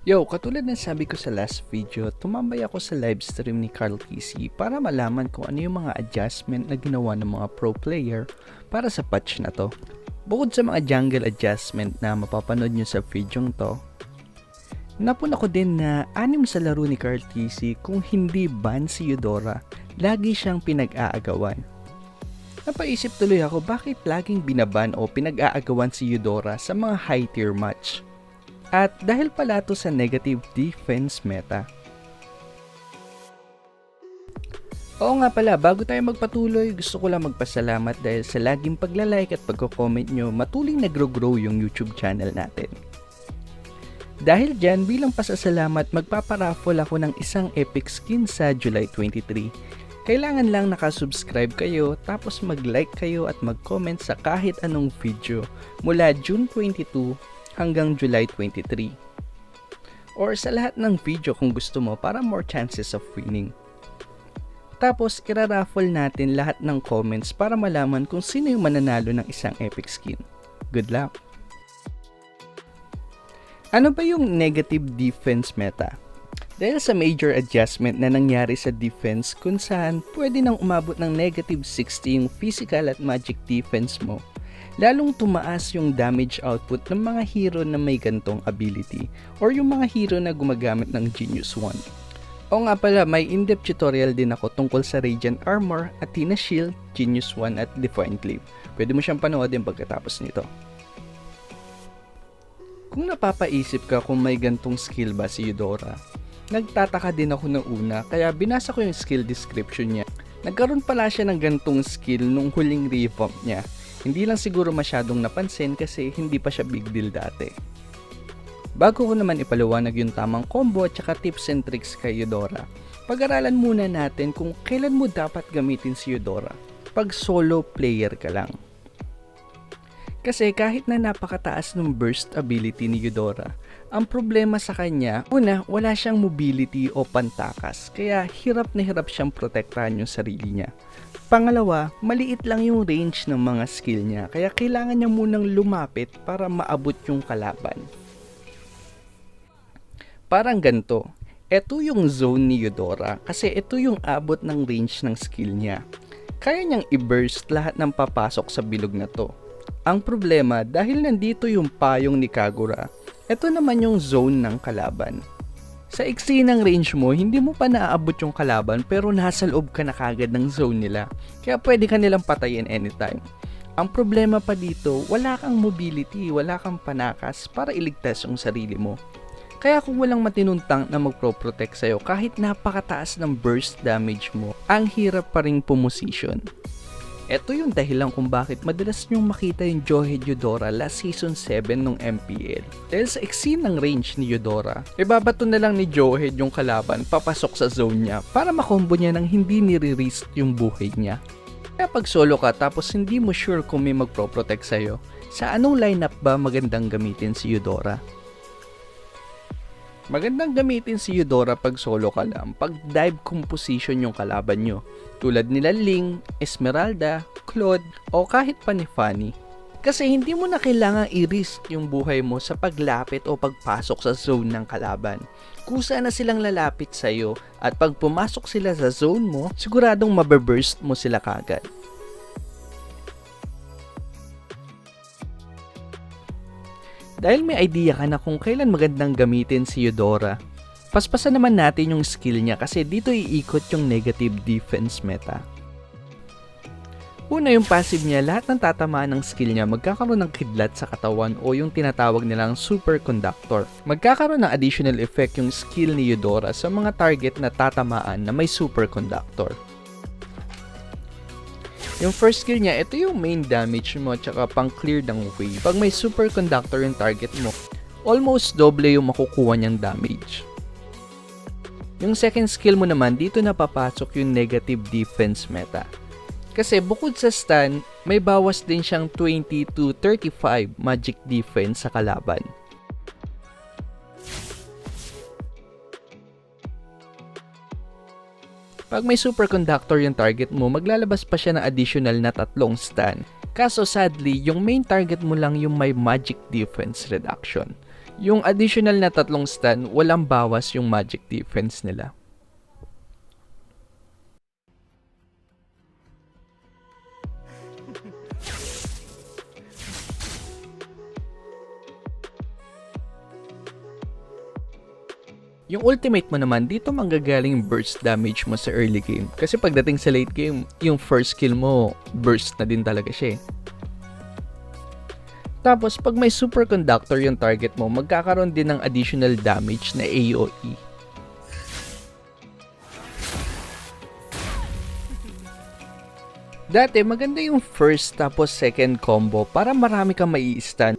Yo, katulad ng sabi ko sa last video, tumambay ako sa live stream ni Carl TC para malaman kung ano yung mga adjustment na ginawa ng mga pro player para sa patch na to. Bukod sa mga jungle adjustment na mapapanood nyo sa video to, napun ako din na anim sa laro ni Carl TC kung hindi ban si Eudora, lagi siyang pinag-aagawan. Napaisip tuloy ako bakit laging binaban o pinag-aagawan si Eudora sa mga high tier match. At dahil pala to sa negative defense meta. Oo nga pala, bago tayo magpatuloy, gusto ko lang magpasalamat dahil sa laging pagla-like at pagko-comment nyo, matuling nagro-grow yung YouTube channel natin. Dahil dyan, bilang pasasalamat, magpaparaffle ako ng isang epic skin sa July 23. Kailangan lang nakasubscribe kayo, tapos mag-like kayo at mag-comment sa kahit anong video mula June 22 hanggang July 23. Or sa lahat ng video kung gusto mo para more chances of winning. Tapos iraraffle natin lahat ng comments para malaman kung sino yung mananalo ng isang epic skin. Good luck! Ano ba yung negative defense meta? Dahil sa major adjustment na nangyari sa defense kung saan pwede nang umabot ng negative 60 yung physical at magic defense mo, lalong tumaas yung damage output ng mga hero na may gantong ability or yung mga hero na gumagamit ng Genius Wand. O nga pala, may in-depth tutorial din ako tungkol sa Radiant Armor, Athena Shield, Genius Wand at Defiant Cleave. Pwede mo siyang panoodin pagkatapos nito. Kung napapaisip ka kung may gantong skill ba si Eudora, nagtataka din ako ng una kaya binasa ko yung skill description niya. Nagkaroon pala siya ng gantong skill nung huling revamp niya. Hindi lang siguro masyadong napansin kasi hindi pa siya big deal dati. Bago ko naman ipaliwanag yung tamang combo at saka tips and tricks kay Eudora, pag-aralan muna natin kung kailan mo dapat gamitin si Eudora pag solo player ka lang. Kasi kahit na napakataas ng burst ability ni Eudora, ang problema sa kanya, una, wala siyang mobility o pantakas, kaya hirap na hirap siyang protektahan yung sarili niya. Pangalawa, maliit lang yung range ng mga skill niya, kaya kailangan niya munang lumapit para maabot yung kalaban. Parang ganito, ito yung zone ni Eudora kasi ito yung abot ng range ng skill niya. Kaya niyang i-burst lahat ng papasok sa bilog na to. Ang problema, dahil nandito yung payong ni Kagura, ito naman yung zone ng kalaban. Sa iksi ng range mo, hindi mo pa naaabot yung kalaban pero nasa loob ka na kagad ng zone nila. Kaya pwede ka nilang patayin anytime. Ang problema pa dito, wala kang mobility, wala kang panakas para iligtas yung sarili mo. Kaya kung walang matinong tank na magpro-protect sa'yo, kahit napakataas ng burst damage mo, ang hirap pa ring pumosisyon. Ito yung dahilan kung bakit madalas nyong makita yung Johead Eudora last season 7 ng MPL. Dahil sa iksi ng range ni Eudora, ibabato na lang ni Johead yung kalaban papasok sa zone niya para makombo niya nang hindi nire-risk yung buhay niya. Kaya pag solo ka tapos hindi mo sure kung may magpro-protect sa'yo, sa anong lineup ba magandang gamitin si Eudora? Magandang gamitin si Eudora pag solo ka lang, pag dive composition yung kalaban nyo, tulad nila Ling, Esmeralda, Claude, o kahit pa ni Fanny. Kasi hindi mo na kailangang i-risk yung buhay mo sa paglapit o pagpasok sa zone ng kalaban. Kusa na silang lalapit sa'yo at pag pumasok sila sa zone mo, siguradong mababurst mo sila kagad. Dahil may idea ka na kung kailan magandang gamitin si Eudora, paspasan naman natin yung skill niya kasi dito iikot yung negative defense meta. Una yung passive niya, lahat ng tatamaan ng skill niya magkakaroon ng kidlat sa katawan o yung tinatawag nilang superconductor. Magkakaroon ng additional effect yung skill ni Eudora sa mga target na tatamaan na may superconductor. Yung first skill niya, ito yung main damage mo tsaka pang clear ng way. Pag may superconductor yung target mo, almost doble yung makukuha niyang damage. Yung second skill mo naman, dito na papasok yung negative defense meta. Kasi bukod sa stun, may bawas din siyang 20 to 35 magic defense sa kalaban. Pag may superconductor yung target mo, maglalabas pa siya ng additional na 3 stun. Kaso sadly, yung main target mo lang yung may magic defense reduction. Yung additional na 3 stun, walang bawas yung magic defense nila. Yung ultimate mo naman, dito manggagaling yung burst damage mo sa early game. Kasi pagdating sa late game, yung first skill mo, burst na din talaga siya eh. Tapos, pag may superconductor yung target mo, magkakaroon din ng additional damage na AoE. Dati, maganda yung first tapos second combo para marami kang mai-stun.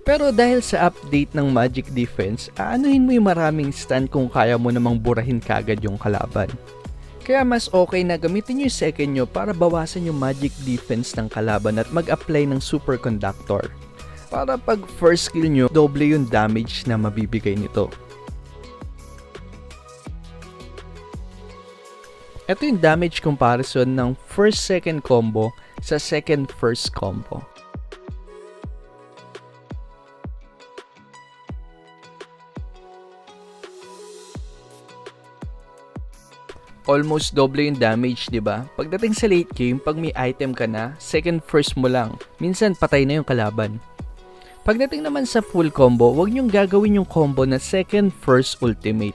Pero dahil sa update ng Magic Defense, aanuhin mo yung maraming stun kung kaya mo namang burahin kagad yung kalaban. Kaya mas okay na gamitin nyo yung second nyo para bawasan yung Magic Defense ng kalaban at mag-apply ng Superconductor. Para pag first skill nyo, doble yung damage na mabibigay nito. Ito yung damage comparison ng first-second combo sa second-first combo. Almost double yung damage, 'di ba? Pagdating sa late game, pag may item ka na, second first mo lang. Minsan patay na yung kalaban. Pagdating naman sa full combo, huwag niyong gagawin yung combo na second first ultimate.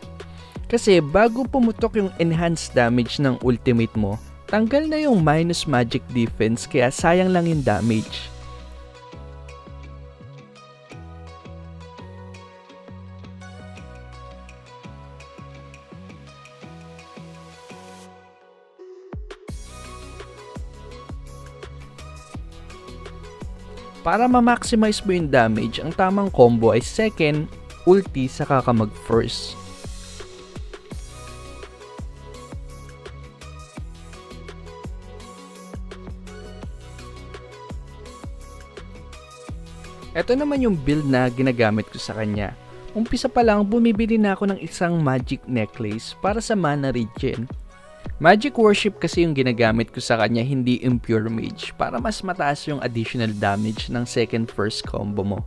Kasi bago pumutok yung enhanced damage ng ultimate mo, tanggal na yung minus magic defense kaya sayang lang yung damage. Para ma-maximize mo yung damage, ang tamang combo ay second, ulti, saka ka mag-first. Ito naman yung build na ginagamit ko sa kanya. Umpisa pa lang, bumibili na ako ng isang magic necklace para sa mana regen. Magic worship kasi yung ginagamit ko sa kanya, hindi impure mage, para mas mataas yung additional damage ng second first combo mo.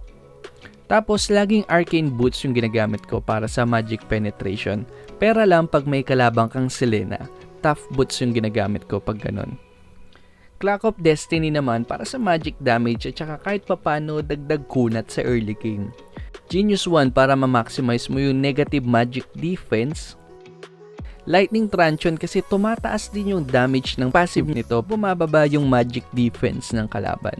Tapos laging arcane boots yung ginagamit ko para sa magic penetration, pera lang pag may kalabang kang Selena. Tough boots yung ginagamit ko pag ganun. Clock of Destiny naman para sa magic damage at saka kahit papano dagdag kunat sa early game. Genius 1 para ma-maximize mo yung negative magic defense. Lightning Truncheon kasi tumataas din yung damage ng passive nito, bumababa yung magic defense ng kalaban.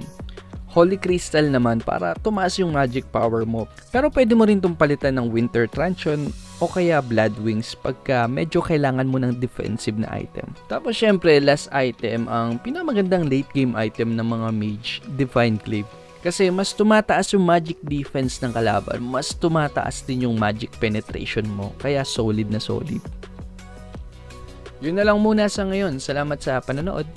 Holy Crystal naman para tumaas yung magic power mo. Pero pwede mo rin itong palitan ng Winter Truncheon o kaya Blood Wings pagka medyo kailangan mo ng defensive na item. Tapos syempre last item, ang pinamagandang late game item ng mga mage, Divine Glaive. Kasi mas tumataas yung magic defense ng kalaban, mas tumataas din yung magic penetration mo, kaya solid na solid. Yun na lang muna sa ngayon. Salamat sa panonood.